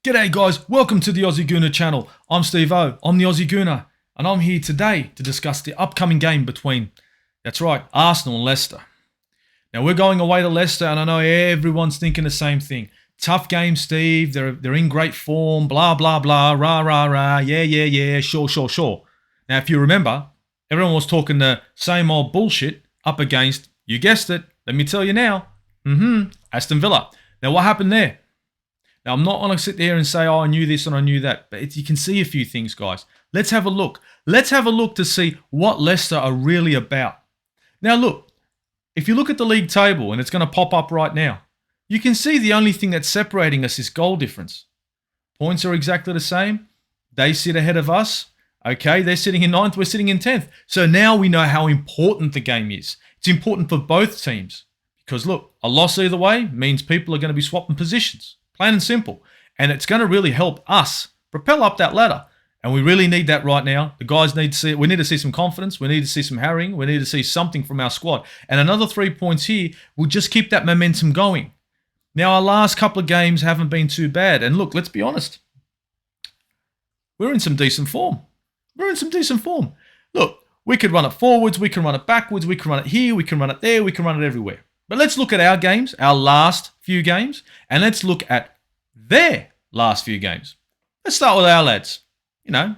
G'day guys, welcome to the Aussie Gooner channel. I'm Steve O, I'm the Aussie Gooner, and I'm here today to discuss the upcoming game between, that's right, Arsenal and Leicester. Now we're going away to Leicester, and I know everyone's thinking the same thing. Tough game, Steve, they're in great form, blah, blah, blah, rah, rah, rah, yeah, sure. Now if you remember, everyone was talking the same old bullshit up against, you guessed it, let me tell you now, Aston Villa. Now what happened there? Now, I'm not going to sit there and say, oh, I knew this and I knew that. But you can see a few things, guys. Let's have a look. Let's have a look to see what Leicester are really about. Now, look. If you look at the league table, and it's going to pop up right now, you can see the only thing that's separating us is goal difference. Points are exactly the same. They sit ahead of us. Okay, they're sitting in 9th. We're sitting in 10th. So now we know how important the game is. It's important for both teams. Because, look, a loss either way means people are going to be swapping positions. Plain and simple. And it's going to really help us propel up that ladder. And we really need that right now. The guys need to see, we need to see some confidence. We need to see some harrying. We need to see something from our squad. And another 3 points here will just keep that momentum going. Now, our last couple of games haven't been too bad. And look, let's be honest. We're in some decent form. Look, we could run it forwards. We can run it backwards. We can run it here. We can run it there. We can run it everywhere. But let's look at our games, our last few games, and let's look at their last few games. Let's start with our lads. You know,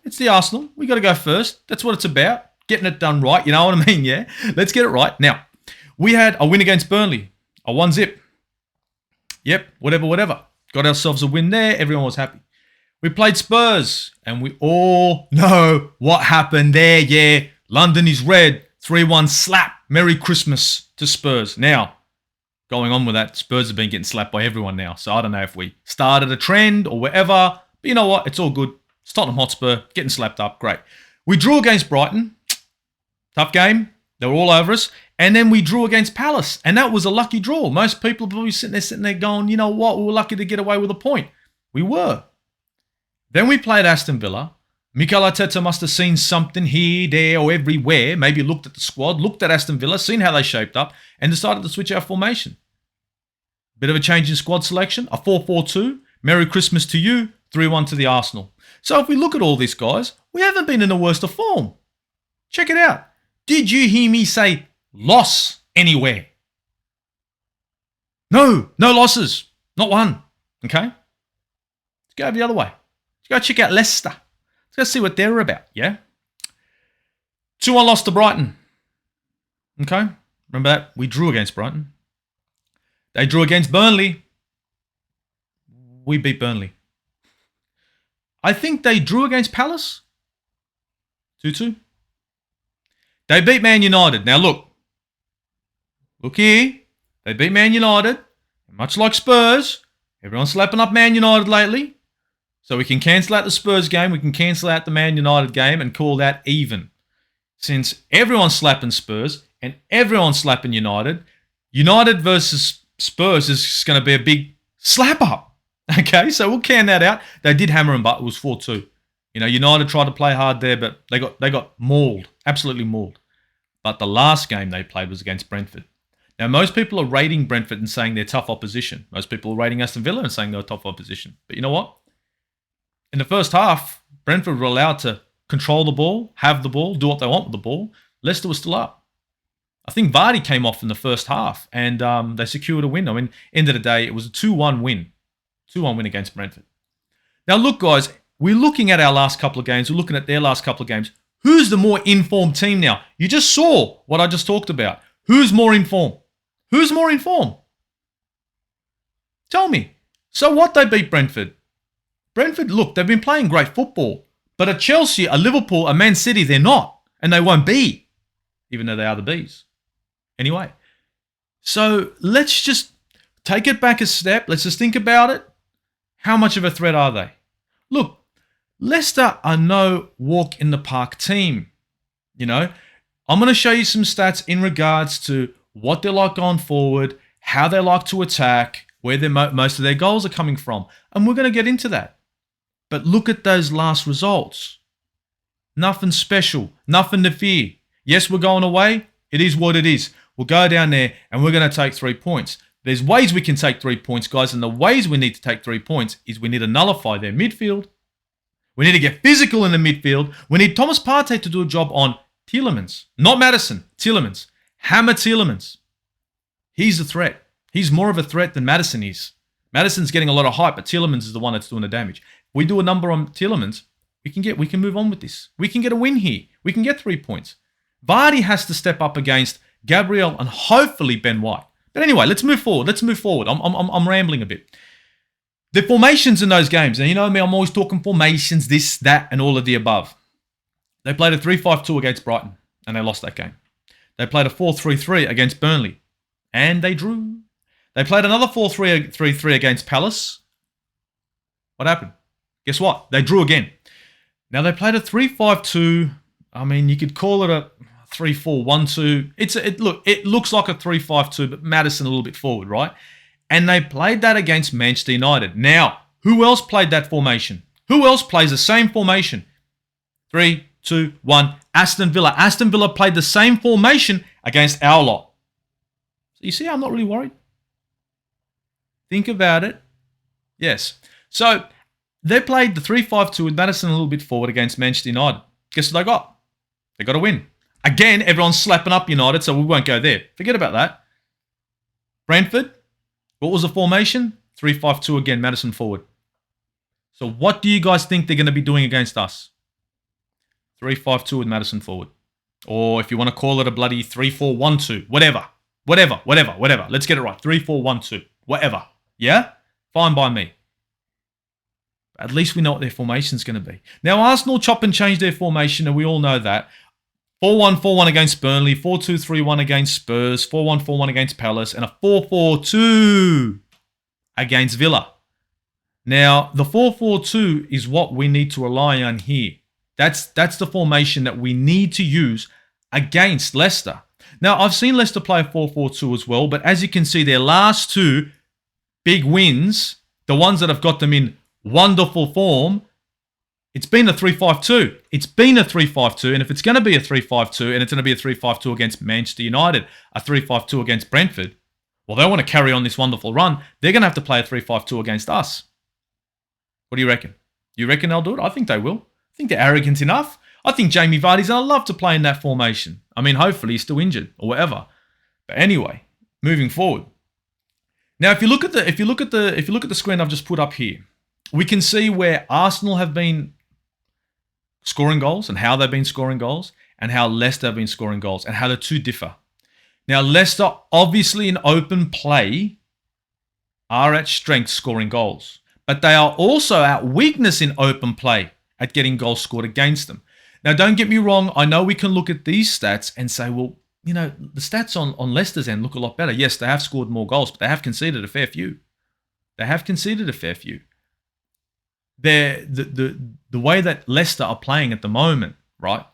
it's the Arsenal. We got to go first. That's what it's about. Getting it done right. You know what I mean? Yeah. Let's get it right. Now, we had a win against Burnley, a 1-0. Yep, whatever. Got ourselves a win there. Everyone was happy. We played Spurs, and we all know what happened there. Yeah, London is red. 3-1 slap. Merry Christmas to Spurs. Now, going on with that, Spurs have been getting slapped by everyone now. So I don't know if we started a trend or whatever. But you know what? It's all good. It's Tottenham Hotspur getting slapped up. Great. We drew against Brighton. Tough game. They were all over us. And then we drew against Palace. And that was a lucky draw. Most people are probably sitting there going, you know what? We were lucky to get away with a point. We were. Then we played Aston Villa. Mikel Arteta must have seen something here, there, or everywhere. Maybe looked at the squad, looked at Aston Villa, seen how they shaped up, and decided to switch our formation. Bit of a change in squad selection, a 4-4-2. Merry Christmas to you, 3-1 to the Arsenal. So if we look at all this, guys, we haven't been in the worst of form. Check it out. Did you hear me say loss anywhere? No losses. Not one. Okay? Let's go the other way. Let's go check out Leicester. Let's go see what they're about, yeah? 2-1 loss to Brighton. Okay? Remember that? We drew against Brighton. They drew against Burnley. We beat Burnley. I think they drew against Palace. 2-2. They beat Man United. Now look. Look here. They beat Man United. Much like Spurs. Everyone's slapping up Man United lately. So we can cancel out the Spurs game, we can cancel out the Man United game and call that even. Since everyone's slapping Spurs and everyone's slapping United, United versus Spurs is going to be a big slap up. Okay, so we'll can that out. They did hammer them, but it was 4-2. You know, United tried to play hard there, but they got mauled, absolutely mauled. But the last game they played was against Brentford. Now, most people are rating Brentford and saying they're tough opposition. Most people are rating Aston Villa and saying they're tough opposition. But you know what? In the first half, Brentford were allowed to control the ball, have the ball, do what they want with the ball. Leicester was still up. I think Vardy came off in the first half and they secured a win. I mean, end of the day, it was a 2-1 win. 2-1 win against Brentford. Now, look, guys, we're looking at our last couple of games. We're looking at their last couple of games. Who's the more informed team now? You just saw what I just talked about. Who's more informed? Who's more informed? Tell me. So what? They beat Brentford. Brentford, look, they've been playing great football. But at Chelsea, a Liverpool, a Man City, they're not. And they won't be. Even though they are the Bees. Anyway. So let's just take it back a step. Let's just think about it. How much of a threat are they? Look, Leicester are no walk in the park team. You know, I'm going to show you some stats in regards to what they're like going forward, how they like to attack, where most of their goals are coming from. And we're going to get into that. But look at those last results. Nothing special. Nothing to fear. Yes, we're going away. It is what it is. We'll go down there and we're going to take 3 points. There's ways we can take 3 points, guys, and the ways we need to take 3 points is we need to nullify their midfield. We need to get physical in the midfield. We need Thomas Partey to do a job on Tielemans. Not Maddison, Tielemans. Hammer Tielemans. He's a threat. He's more of a threat than Maddison is. Maddison's getting a lot of hype, but Tielemans is the one that's doing the damage. If we do a number on Tielemans, we can move on with this. We can get a win here. We can get 3 points. Vardy has to step up against Gabriel and hopefully Ben White. But anyway, let's move forward. I'm rambling a bit. The formations in those games, and you know me, I'm always talking formations, this, that, and all of the above. They played a 3-5-2 against Brighton, and they lost that game. They played a 4-3-3 against Burnley, and they drew. They played another 4-3-3 against Palace. What happened? Guess what? They drew again. Now, they played a 3-5-2. I mean, you could call it a 3-4-1-2. It looks like a 3-5-2, but Maddison a little bit forward, right? And they played that against Manchester United. Now, who else played that formation? Who else plays the same formation? 3, 2, 1. Aston Villa. Aston Villa played the same formation against our lot. So you see, I'm not really worried. Think about it. Yes. So they played the 3-5-2 with Maddison a little bit forward against Manchester United. Guess what they got? They got a win. Again, everyone's slapping up United, so we won't go there. Forget about that. Brentford. What was the formation? 3-5-2 again, Maddison forward. So what do you guys think they're going to be doing against us? 3-5-2 with Maddison forward. Or if you want to call it a bloody 3-4-1-2. Whatever. Let's get it right. 3-4-1-2. Whatever. Yeah? Fine by me. At least we know what their formation's going to be. Now, Arsenal chop and change their formation, and we all know that. 4-1-4-1 against Burnley, 4-2-3-1 against Spurs, 4-1-4-1 against Palace, and a 4-4-2 against Villa. Now, the 4-4-2 is what we need to rely on here. That's the formation that we need to use against Leicester. Now, I've seen Leicester play a 4-4-2 as well, but as you can see, their last 2 big wins, the ones that have got them in wonderful form, it's been a 3-5-2. It's been a 3-5-2, and if it's going to be a 3-5-2, and it's going to be a 3-5-2 against Manchester United, a 3-5-2 against Brentford, well, they want to carry on this wonderful run. They're going to have to play a 3-5-2 against us. What do you reckon? You reckon they'll do it? I think they will. I think they're arrogant enough. I think Jamie Vardy's going to love to play in that formation. I mean, hopefully he's still injured or whatever. But anyway, moving forward. Now, if you look at the screen I've just put up here, we can see where Arsenal have been scoring goals and how they've been scoring goals and how Leicester have been scoring goals and how the two differ. Now, Leicester, obviously in open play, are at strength scoring goals. But they are also at weakness in open play at getting goals scored against them. Now, don't get me wrong. I know we can look at these stats and say, well, you know, the stats on Leicester's end look a lot better. Yes, they have scored more goals, but they have conceded a fair few. The way that Leicester are playing at the moment, right?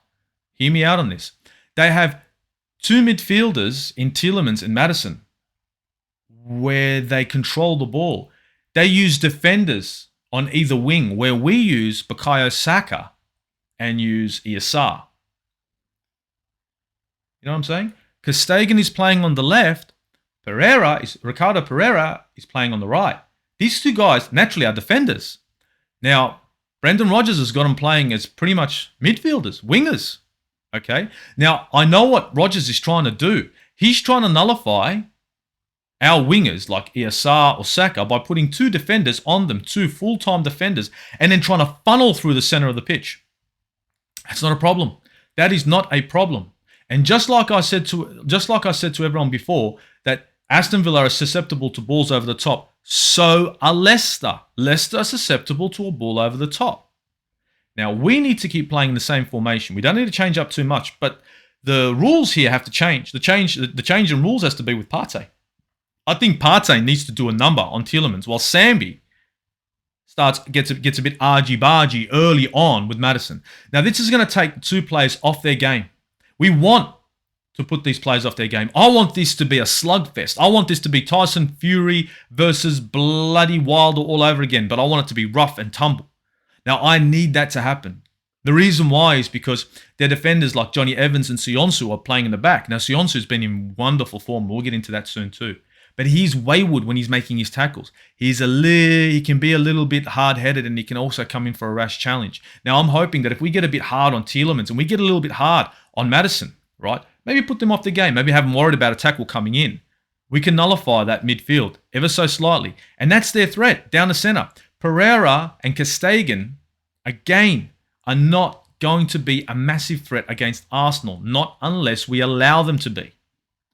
Hear me out on this. They have 2 midfielders in Tielemans and Maddison where they control the ball. They use defenders on either wing where we use Bukayo Saka and use Iasar. You know what I'm saying? Because Stegen is playing on the left. Ricardo Pereira is playing on the right. These 2 guys naturally are defenders. Now, Brendan Rodgers has got them playing as pretty much midfielders, wingers. Okay? Now, I know what Rodgers is trying to do. He's trying to nullify our wingers like Iasar or Saka by putting 2 defenders on them, 2 full-time defenders, and then trying to funnel through the center of the pitch. That's not a problem. That is not a problem. And just like I said to everyone before, that Aston Villa are susceptible to balls over the top, so are Leicester. Leicester are susceptible to a ball over the top. Now, we need to keep playing the same formation. We don't need to change up too much, but the rules here have to change. The change in rules has to be with Partey. I think Partey needs to do a number on Tielemans, while Sambi gets a bit argy-bargy early on with Maddison. Now, this is going to take 2 players off their game. We want to put these players off their game. I want this to be a slugfest. I want this to be Tyson Fury versus bloody Wilder all over again, but I want it to be rough and tumble. Now, I need that to happen. The reason why is because their defenders like Johnny Evans and Sionsu are playing in the back. Now, Sionsu's been in wonderful form. We'll get into that soon too. but he's wayward when he's making his tackles. He can be a little bit hard-headed, and he can also come in for a rash challenge. Now, I'm hoping that if we get a bit hard on Tielemans and we get a little bit hard on Maddison, right, maybe put them off the game, maybe have them worried about a tackle coming in, we can nullify that midfield ever so slightly. And that's their threat down the centre. Pereira and Castagan, again, are not going to be a massive threat against Arsenal, not unless we allow them to be.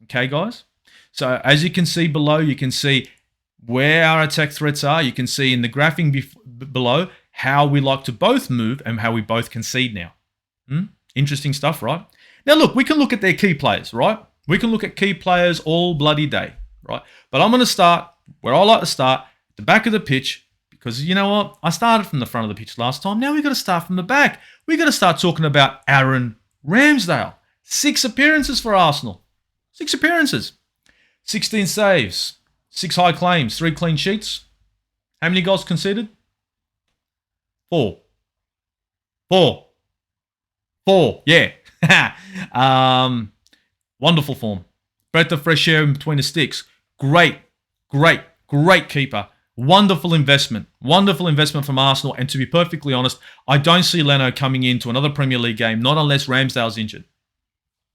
Okay, guys? So as you can see below, you can see where our attack threats are. You can see in the graphing below how we like to both move and how we both concede now. Interesting stuff, right? Now, look, we can look at their key players, right? We can look at key players all bloody day, right? But I'm going to start where I like to start, the back of the pitch, because you know what? I started from the front of the pitch last time. Now we've got to start from the back. We've got to start talking about Aaron Ramsdale. 6 appearances for Arsenal. 6 appearances. 16 saves. 6 high claims. 3 clean sheets. How many goals conceded? 4. 4. Yeah. Wonderful form. Breath of fresh air in between the sticks. Great keeper. Wonderful investment from Arsenal. And to be perfectly honest, I don't see Leno coming into another Premier League game, not unless Ramsdale's injured.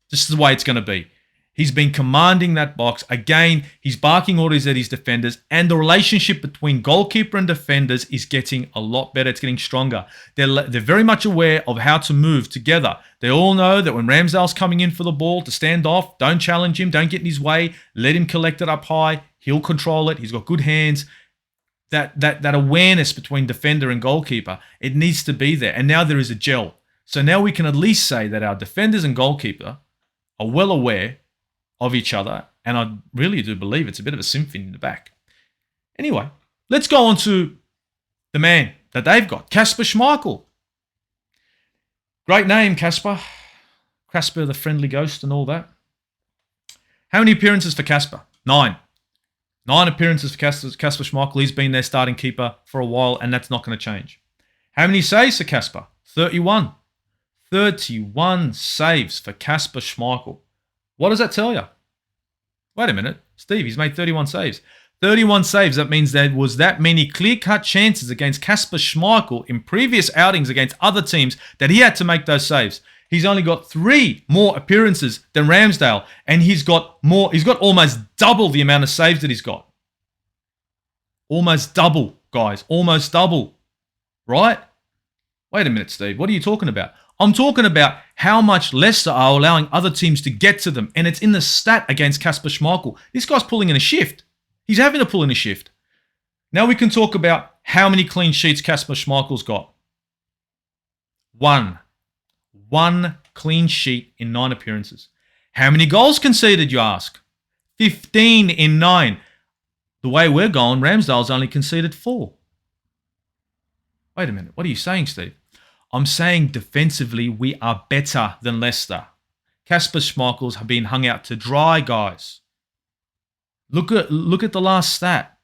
This is the way it's going to be. He's been commanding that box. Again, he's barking orders at his defenders, and the relationship between goalkeeper and defenders is getting a lot better. It's getting stronger. They're very much aware of how to move together. They all know that when Ramsdale's coming in for the ball, to stand off, don't challenge him, don't get in his way, let him collect it up high. He'll control it. He's got good hands. That awareness between defender and goalkeeper, it needs to be there. And now there is a gel. So now we can at least say that our defenders and goalkeeper are well aware of each other, and I really do believe it's a bit of a symphony in the back. Anyway, let's go on to the man that they've got, Kasper Schmeichel. Great name, Kasper. Kasper the friendly ghost and all that. How many appearances for Kasper? 9. 9 appearances for Kasper Schmeichel. He's been their starting keeper for a while, and that's not going to change. How many saves for Kasper? 31. 31 saves for Kasper Schmeichel. What does that tell you? Wait a minute. Steve, he's made 31 saves. 31 saves, that means there was that many clear-cut chances against Kasper Schmeichel in previous outings against other teams that he had to make those saves. He's only got 3 more appearances than Ramsdale, and he's got almost double the amount of saves that he's got. Almost double, guys. Almost double. Right? Wait a minute, Steve. What are you talking about? I'm talking about how much Leicester are allowing other teams to get to them, and it's in the stat against Kasper Schmeichel. This guy's pulling in a shift. He's having to pull in a shift. Now we can talk about how many clean sheets Kasper Schmeichel's got. 1. 1 clean sheet in 9 appearances. How many goals conceded, you ask? 15 in 9. The way we're going, Ramsdale's only conceded 4. Wait a minute. What are you saying, Steve? I'm saying defensively we are better than Leicester. Kasper Schmeichel's have been hung out to dry, guys. Look at the last stat.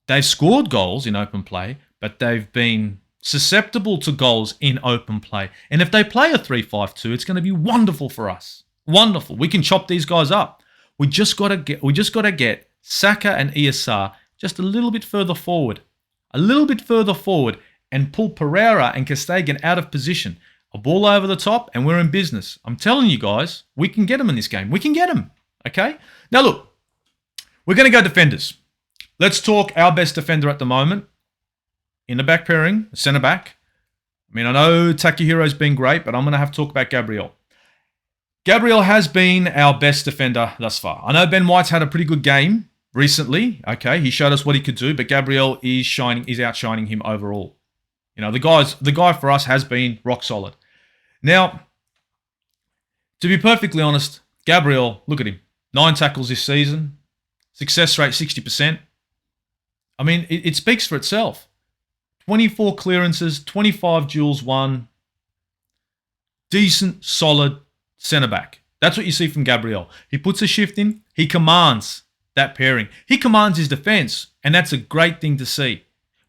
They've scored goals in open play, but they've been susceptible to goals in open play. And if they play a 3-5-2, it's going to be wonderful for us. Wonderful. We can chop these guys up. We just got to get Saka and ESR just a little bit further forward. And pull Pereira and Castagan out of position. A ball over the top, and we're in business. I'm telling you guys, we can get them in this game. We can get them. Okay? Now look, we're going to go defenders. Let's talk our best defender at the moment. In the back pairing, centre back. I mean, I know Takehiro's been great, but I'm going to have to talk about Gabriel. Gabriel has been our best defender thus far. I know Ben White's had a pretty good game recently. Okay, he showed us what he could do, but Gabriel is outshining him overall. You know, the guy for us has been rock solid. Now, to be perfectly honest, Gabriel, look at him. 9 tackles this season. Success rate 60%. I mean, it speaks for itself. 24 clearances, 25 duels won. Decent, solid centre back. That's what you see from Gabriel. He puts a shift in. He commands that pairing. He commands his defence, and that's a great thing to see.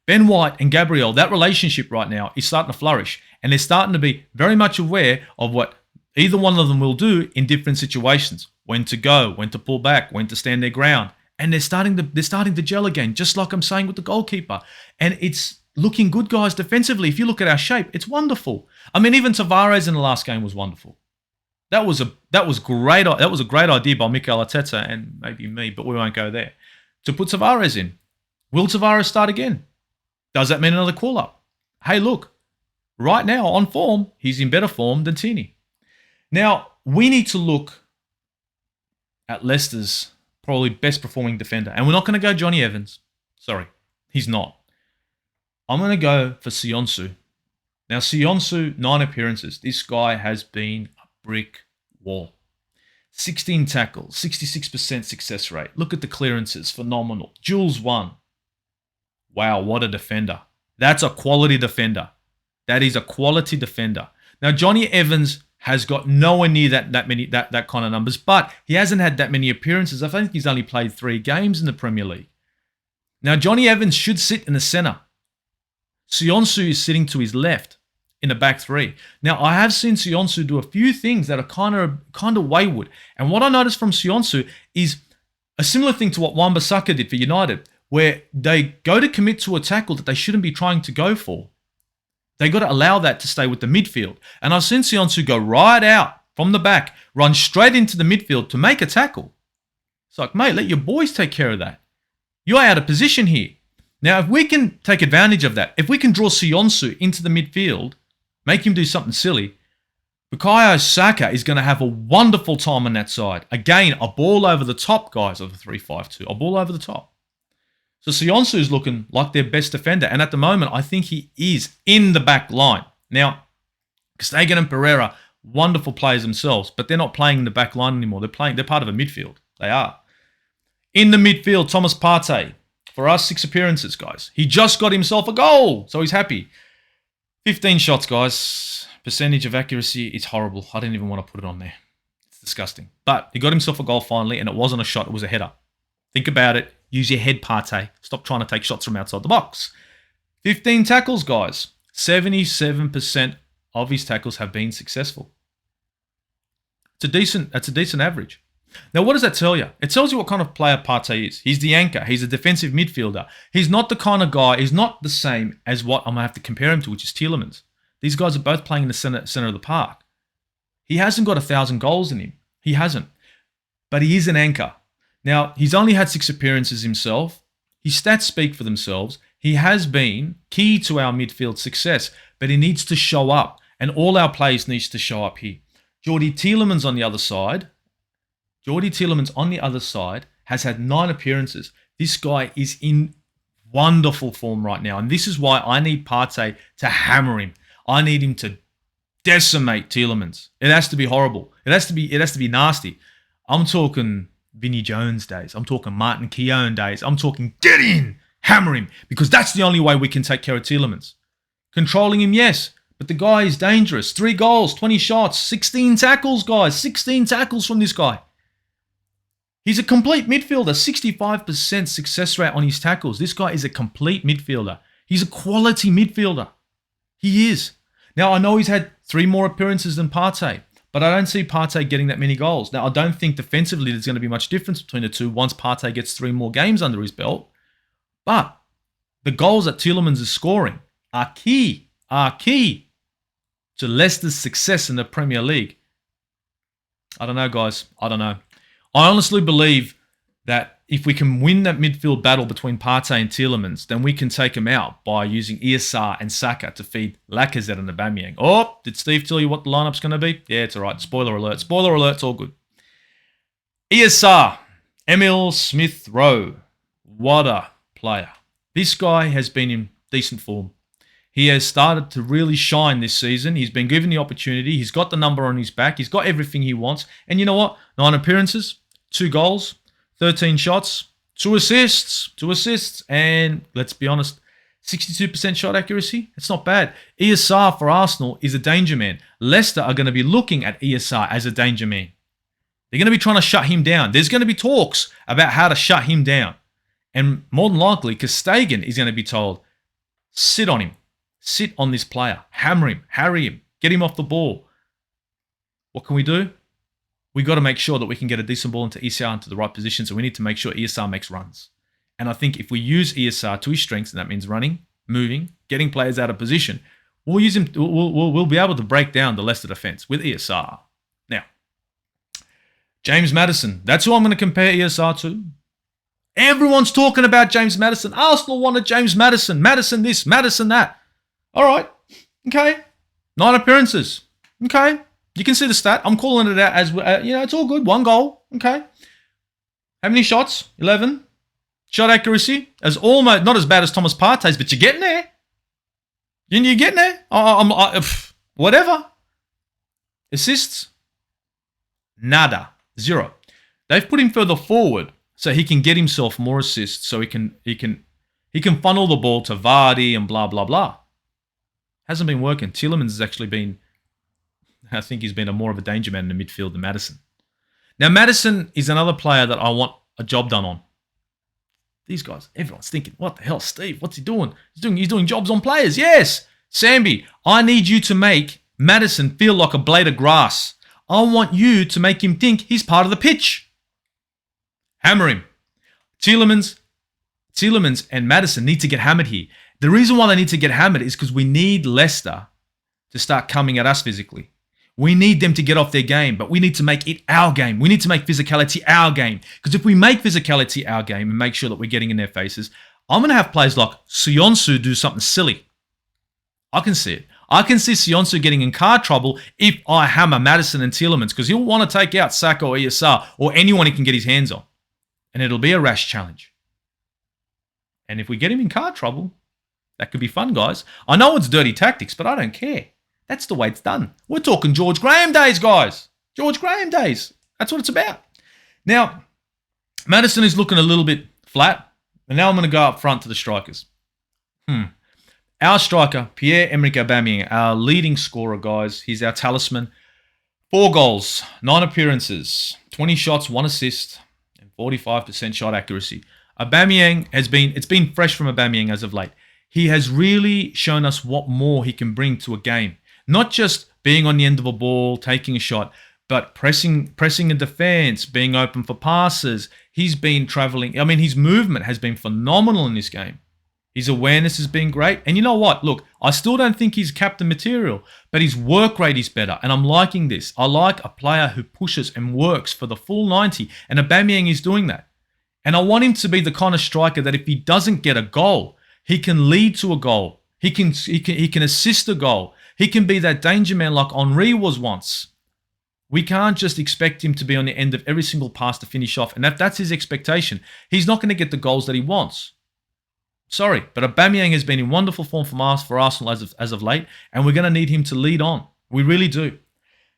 Ben White and Gabriel, that relationship right now is starting to flourish, and they're starting to be very much aware of what either one of them will do in different situations. When to go, when to pull back, when to stand their ground. And they're starting to gel again, just like I'm saying with the goalkeeper. And it's looking good, guys, defensively. If you look at our shape, it's wonderful. I mean, even Tavares in the last game was wonderful. That was great. That was a great idea by Mikel Arteta and maybe me, but we won't go there. To put Tavares in. Will Tavares start again? Does that mean another call-up? Hey, look, right now on form, he's in better form than Tierney. Now, we need to look at Leicester's probably best performing defender. And we're not going to go Johnny Evans. Sorry, he's not. I'm going to go for Sionsu. Now, Sionsu, 9 appearances. This guy has been a brick wall. 16 tackles, 66% success rate. Look at the clearances, phenomenal. Jules 1. Wow, what a defender. That's a quality defender. That is a quality defender. Now, Johnny Evans has got nowhere near that kind of numbers, but he hasn't had that many appearances. I think he's only played 3 games in the Premier League. Now, Johnny Evans should sit in the centre. Sionsu is sitting to his left in the back 3. Now, I have seen Sionsu do a few things that are kind of wayward. And what I noticed from Sionsu is a similar thing to what Wan-Bissaka did for United, where they go to commit to a tackle that they shouldn't be trying to go for. They got to allow that to stay with the midfield. And I've seen Sionsu go right out from the back, run straight into the midfield to make a tackle. It's like, mate, let your boys take care of that. You're out of position here. Now, if we can take advantage of that, if we can draw Sionsu into the midfield, make him do something silly, Bukayo Saka is going to have a wonderful time on that side. Again, a ball over the top, guys, of the 3-5-2. A ball over the top. So Sionsu is looking like their best defender. And at the moment, I think he is in the back line. Now, Stegen and Pereira, wonderful players themselves, but they're not playing in the back line anymore. They're part of a midfield. They are. In the midfield, Thomas Partey. For us, 6 appearances, guys. He just got himself a goal, so he's happy. 15 shots, guys. Percentage of accuracy, it's horrible. I didn't even want to put it on there. It's disgusting. But he got himself a goal finally, and it wasn't a shot. It was a header. Think about it. Use your head, Partey. Stop trying to take shots from outside the box. 15 tackles, guys. 77% of his tackles have been successful. That's a decent average. Now, what does that tell you? It tells you what kind of player Partey is. He's the anchor. He's a defensive midfielder. He's not the kind of guy, he's not the same as what I'm going to have to compare him to, which is Tielemans. These guys are both playing in the center of the park. He hasn't got 1,000 goals in him. He hasn't. But he is an anchor. Now, he's only had 6 appearances himself. His stats speak for themselves. He has been key to our midfield success, but he needs to show up. And all our players needs to show up here. Jordy Tielemans on the other side has had 9 appearances. This guy is in wonderful form right now. And this is why I need Partey to hammer him. I need him to decimate Tielemans. It has to be horrible. It has to be nasty. I'm talking Vinnie Jones days. I'm talking Martin Keown days. I'm talking get in, hammer him, because that's the only way we can take care of Tielemans. Controlling him, yes, but the guy is dangerous. 3 goals, 20 shots, 16 tackles, guys. 16 tackles from this guy. He's a complete midfielder. 65% success rate on his tackles. This guy is a complete midfielder. He's a quality midfielder. He is. Now, I know he's had 3 more appearances than Partey, but I don't see Partey getting that many goals. Now, I don't think defensively there's going to be much difference between the two once Partey gets 3 more games under his belt. But the goals that Tielemans is scoring are key to Leicester's success in the Premier League. I don't know, guys. I don't know. I honestly believe that if we can win that midfield battle between Partey and Tielemans, then we can take him out by using Irsar and Saka to feed Lacazette and Aubameyang. Oh, did Steve tell you what the lineup's going to be? Yeah, it's all right. Spoiler alert. Spoiler alert. It's all good. Irsar, Emil Smith-Rowe. What a player. This guy has been in decent form. He has started to really shine this season. He's been given the opportunity. He's got the number on his back. He's got everything he wants. And you know what? 9 appearances, 2 goals, 13 shots, 2 assists, and let's be honest, 62% shot accuracy. It's not bad. Irsar for Arsenal is a danger man. Leicester are going to be looking at Irsar as a danger man. They're going to be trying to shut him down. There's going to be talks about how to shut him down. And more than likely, because Stegen is going to be told, sit on him. Sit on this player. Hammer him. Harry him. Get him off the ball. What can we do? we got to make sure that we can get a decent ball into ESR into the right positions, and we need to make sure ESR makes runs. And I think if we use ESR to his strengths, and that means running, moving, getting players out of position, we'll use him. We'll be able to break down the Leicester defence with ESR. Now, James Maddison. That's who I'm going to compare ESR to. Everyone's talking about James Maddison. Arsenal wanted James Maddison. Maddison this, Maddison that. All right. Okay. 9 appearances. Okay. You can see the stat. I'm calling it out as, it's all good. 1 goal. Okay. How many shots? 11. Shot accuracy. As almost, not as bad as Thomas Partey's, but you're getting there. You're getting there. Whatever. Assists? Nada. 0. They've put him further forward so he can get himself more assists, so he can funnel the ball to Vardy and blah, blah, blah. Hasn't been working. Tielemans has actually been, I think he's been more of a danger man in the midfield than Maddison. Now, Maddison is another player that I want a job done on. These guys, everyone's thinking, what the hell, Steve? What's he doing? He's doing jobs on players. Yes, Sambi, I need you to make Maddison feel like a blade of grass. I want you to make him think he's part of the pitch. Hammer him. Tielemans and Maddison need to get hammered here. The reason why they need to get hammered is because we need Leicester to start coming at us physically. We need them to get off their game, but we need to make it our game. We need to make physicality our game. Because if we make physicality our game and make sure that we're getting in their faces, I'm going to have players like Sionsu do something silly. I can see it. I can see Sionsu getting in car trouble if I hammer Maddison and Tielemans, because he'll want to take out Saka or ESR or anyone he can get his hands on. And it'll be a rash challenge. And if we get him in car trouble, that could be fun, guys. I know it's dirty tactics, but I don't care. That's the way it's done. We're talking George Graham days, guys. George Graham days. That's what it's about. Now, Maddison is looking a little bit flat. And now I'm going to go up front to the strikers. Our striker, Pierre-Emerick Aubameyang, our leading scorer, guys. He's our talisman. 4 goals, 9 appearances, 20 shots, 1 assist, and 45% shot accuracy. Aubameyang it's been fresh from Aubameyang as of late. He has really shown us what more he can bring to a game. Not just being on the end of a ball, taking a shot, but pressing a defense, being open for passes. He's been traveling. I mean, his movement has been phenomenal in this game. His awareness has been great. And you know what? Look, I still don't think he's captain material, but his work rate is better. And I'm liking this. I like a player who pushes and works for the full 90. And Aubameyang is doing that. And I want him to be the kind of striker that if he doesn't get a goal, he can lead to a goal. He can assist a goal. He can be that danger man like Henry was once. We can't just expect him to be on the end of every single pass to finish off. And if that's his expectation, he's not going to get the goals that he wants. Sorry, but Aubameyang has been in wonderful form for Arsenal as of late, and we're going to need him to lead on. We really do.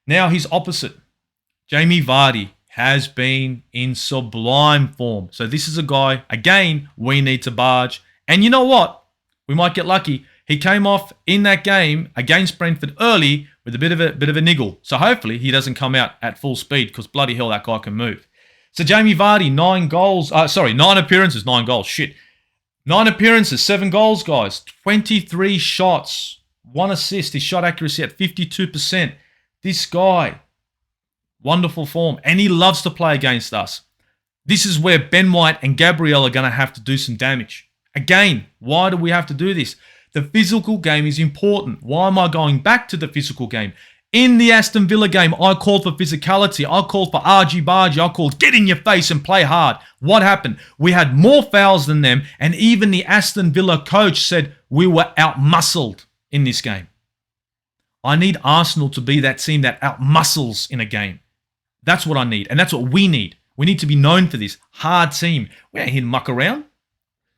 Now, his opposite, Jamie Vardy, has been in sublime form. So this is a guy, again, we need to barge. And you know what? We might get lucky. He came off in that game against Brentford early with a bit of a niggle. So hopefully he doesn't come out at full speed, because bloody hell, that guy can move. So Jamie Vardy, 9 appearances, 9 goals. Shit. 9 appearances, 7 goals, guys. 23 shots, 1 assist. His shot accuracy at 52%. This guy, wonderful form. And he loves to play against us. This is where Ben White and Gabriel are going to have to do some damage. Again, why do we have to do this? The physical game is important. Why am I going back to the physical game? In the Aston Villa game, I called for physicality. I called for argy-bargy. I called get in your face and play hard. What happened? We had more fouls than them, and even the Aston Villa coach said we were out-muscled in this game. I need Arsenal to be that team that out-muscles in a game. That's what I need, and that's what we need. We need to be known for this hard team. We ain't here to muck around.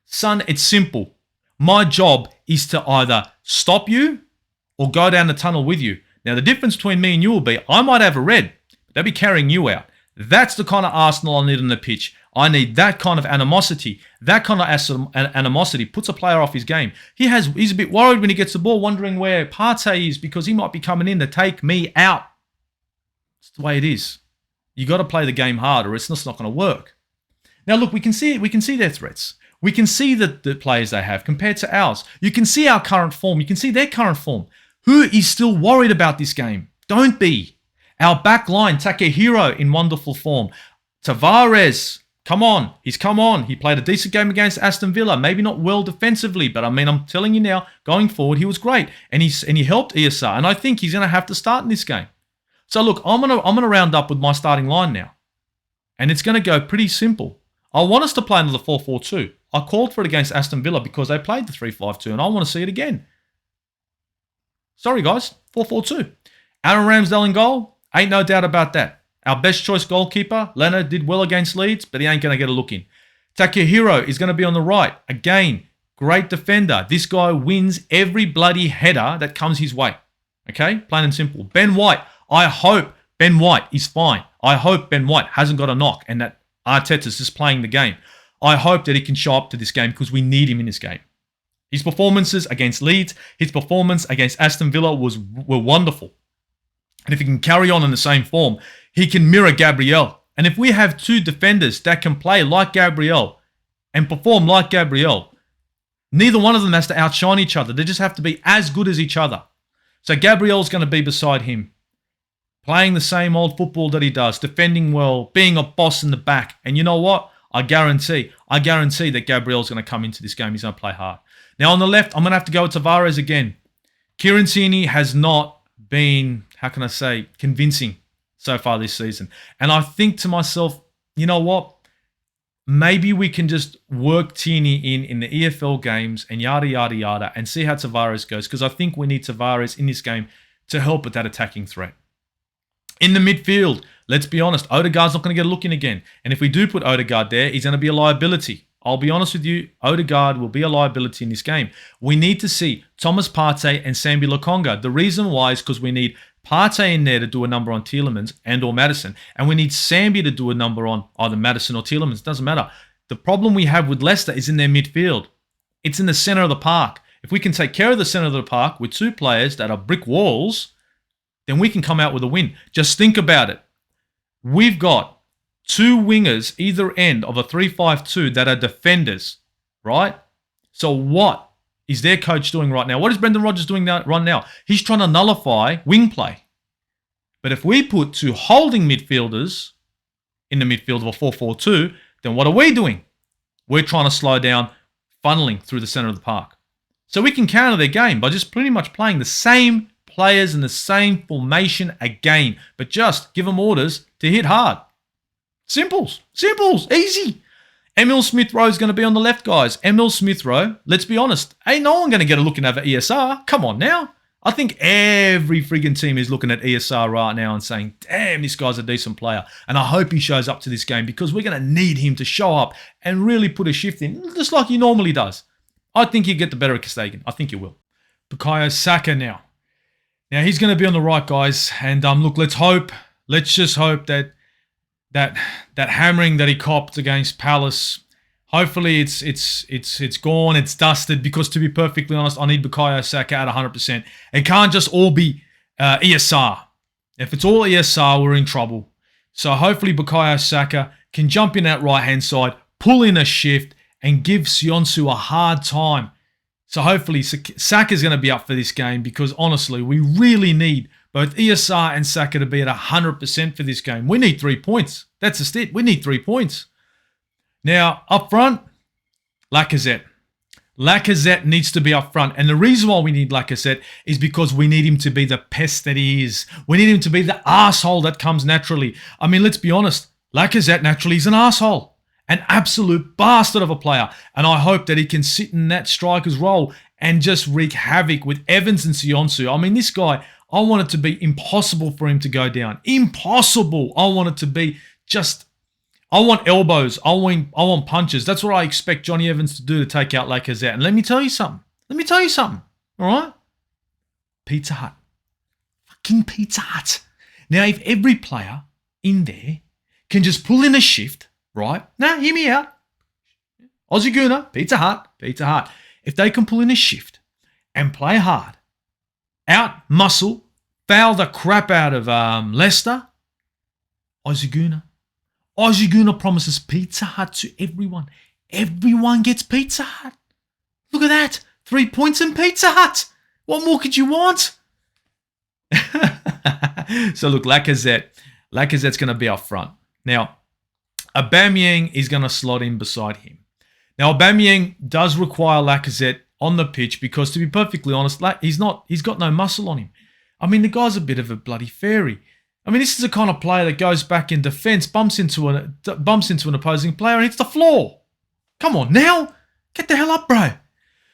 Son, it's simple. My job is to either stop you or go down the tunnel with you. Now, the difference between me and you will be, I might have a red, but they'll be carrying you out. That's the kind of Arsenal I need on the pitch. I need that kind of animosity. That kind of animosity puts a player off his game. He's a bit worried when he gets the ball, wondering where Partey is, because he might be coming in to take me out. It's the way it is. You got to play the game hard, or it's just not going to work. Now, look, we can see their threats. We can see the players they have compared to ours. You can see our current form. You can see their current form. Who is still worried about this game? Don't be. Our back line, Takehiro in wonderful form. Tavares, come on. He's come on. He played a decent game against Aston Villa. Maybe not well defensively, but I mean, I'm telling you now, going forward, he was great. And he helped ESR. And I think he's going to have to start in this game. So look, I'm gonna round up with my starting line now. And it's going to go pretty simple. I want us to play another 4-4-2. I called for it against Aston Villa because they played the 3-5-2, and I want to see it again. Sorry, guys. 4-4-2. Aaron Ramsdale in goal. Ain't no doubt about that. Our best choice goalkeeper, Leonard, did well against Leeds, but he ain't going to get a look in. Takehiro is going to be on the right. Again, great defender. This guy wins every bloody header that comes his way. Okay? Plain and simple. Ben White. I hope Ben White is fine. I hope Ben White hasn't got a knock and that Arteta's just playing the game. I hope that he can show up to this game because we need him in this game. His performances against Leeds, his performance against Aston Villa were wonderful. And if he can carry on in the same form, he can mirror Gabriel. And if we have two defenders that can play like Gabriel and perform like Gabriel, neither one of them has to outshine each other. They just have to be as good as each other. So Gabriel's going to be beside him, playing the same old football that he does, defending well, being a boss in the back. And you know what? I guarantee that Gabriel's going to come into this game. He's going to play hard. Now on the left, I'm going to have to go with Tavares again. Kieran Tierney has not been, convincing so far this season. And I think to myself, you know what? Maybe we can just work Tierney in the EFL games and yada, yada, yada, and see how Tavares goes. Because I think we need Tavares in this game to help with that attacking threat. In the midfield, let's be honest, Odegaard's not going to get a look in again. And if we do put Odegaard there, he's going to be a liability. I'll be honest with you, Odegaard will be a liability in this game. We need to see Thomas Partey and Sambi Lokonga. The reason why is because we need Partey in there to do a number on Tielemans and or Maddison. And we need Sambi to do a number on either Maddison or Tielemans. It doesn't matter. The problem we have with Leicester is in their midfield. It's in the centre of the park. If we can take care of the centre of the park with two players that are brick walls, then we can come out with a win. Just think about it. We've got two wingers either end of a 3-5-2 that are defenders, right? So what is their coach doing right now? What is Brendan Rodgers doing right now? He's trying to nullify wing play. But if we put two holding midfielders in the midfield of a 4-4-2, then what are we doing? We're trying to slow down funneling through the centre of the park. So we can counter their game by just pretty much playing the same players in the same formation again, but just give them orders to hit hard. Simples, easy. Emil Smith-Rowe is going to be on the left, guys. Emil Smith-Rowe, let's be honest, ain't no one going to get a look in over ESR. Come on now. I think every friggin' team is looking at ESR right now and saying, damn, this guy's a decent player. And I hope he shows up to this game because we're going to need him to show up and really put a shift in, just like he normally does. I think he'll get the better of Kastagen. I think he will. Bukayo Saka now. Now, he's going to be on the right, guys. And look, let's just hope that hammering that he copped against Palace, hopefully it's gone, it's dusted, because to be perfectly honest, I need Bukayo Saka at 100%. It can't just all be ESR. If it's all ESR, we're in trouble. So hopefully Bukayo Saka can jump in that right-hand side, pull in a shift, and give Sionsu a hard time. So hopefully Saka's going to be up for this game because honestly, we really need both ESR and Saka to be at 100% for this game. We need 3 points. That's just it. We need 3 points. Now, up front, Lacazette. Lacazette needs to be up front. And the reason why we need Lacazette is because we need him to be the pest that he is. We need him to be the arsehole that comes naturally. I mean, let's be honest. Lacazette naturally is an arsehole. An absolute bastard of a player. And I hope that he can sit in that striker's role and just wreak havoc with Evans and Sionsu. I mean, this guy, I want it to be impossible for him to go down. Impossible. I want it to be just, I want elbows. I want punches. That's what I expect Johnny Evans to do to take out Lacazette. And let me tell you something. All right? Pizza Hut. Fucking Pizza Hut. Now, if every player in there can just pull in a shift, right? Now, hear me out. Aussie Gooner, Pizza Hut. If they can pull in a shift and play hard, out muscle, foul the crap out of Leicester, Aussie Gooner promises Pizza Hut to everyone. Everyone gets Pizza Hut. Look at that. 3 points in Pizza Hut. What more could you want? So look, Lacazette's going to be up front. Now, Aubameyang is going to slot in beside him. Now, Aubameyang does require Lacazette on the pitch because, to be perfectly honest, he's got no muscle on him. I mean, the guy's a bit of a bloody fairy. I mean, this is the kind of player that goes back in defence, bumps into an opposing player and hits the floor. Come on, now, get the hell up, bro.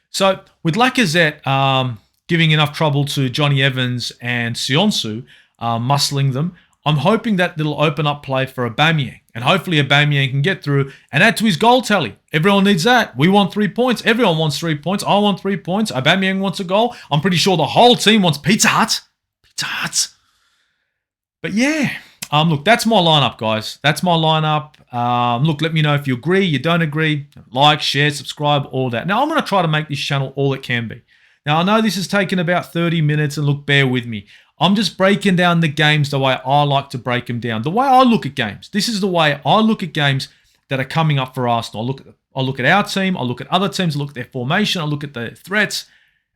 So with Lacazette giving enough trouble to Johnny Evans and Sionsu, muscling them, I'm hoping that it'll open up play for Aubameyang. And hopefully Aubameyang can get through and add to his goal tally. Everyone needs that. We want 3 points. Everyone wants 3 points. I want 3 points. Aubameyang wants a goal. I'm pretty sure the whole team wants Pizza Hut. Pizza Hut. But yeah, look, that's my lineup, guys. That's my lineup. Look, let me know if you agree, you don't agree. Like, share, subscribe, all that. Now, I'm going to try to make this channel all it can be. Now, I know this has taken about 30 minutes, and look, bear with me. I'm just breaking down the games the way I like to break them down. The way I look at games. This is the way I look at games that are coming up for Arsenal. I look at our team. I look at other teams. I look at their formation. I look at their threats.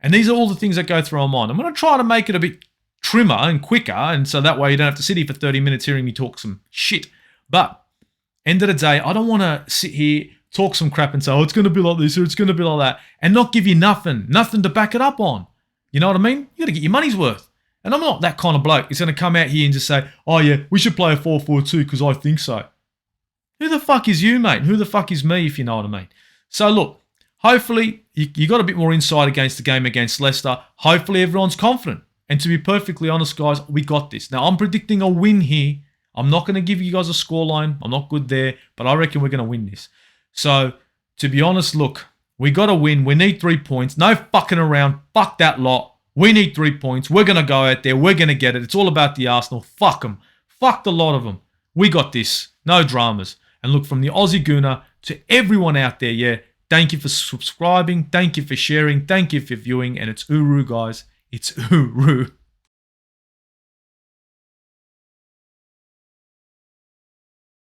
And these are all the things that go through my mind. I'm going to try to make it a bit trimmer and quicker, and so that way you don't have to sit here for 30 minutes hearing me talk some shit. But end of the day, I don't want to sit here, talk some crap and say, oh, it's going to be like this or it's going to be like that, and not give you nothing to back it up on. You know what I mean? You got to get your money's worth. And I'm not that kind of bloke. It's going to come out here and just say, oh yeah, we should play a 4-4-2 because I think so. Who the fuck is you, mate? Who the fuck is me, if you know what I mean? So look, hopefully you got a bit more insight against the game against Leicester. Hopefully everyone's confident. And to be perfectly honest, guys, we got this. Now, I'm predicting a win here. I'm not going to give you guys a scoreline. I'm not good there, but I reckon we're going to win this. So, to be honest, look, we got to win. We need 3 points. No fucking around. Fuck that lot. We need 3 points. We're going to go out there. We're going to get it. It's all about the Arsenal. Fuck them. Fuck the lot of them. We got this. No dramas. And look, from the Aussie Gooner to everyone out there, yeah, thank you for subscribing. Thank you for sharing. Thank you for viewing. And it's Uru, guys. It's Uru.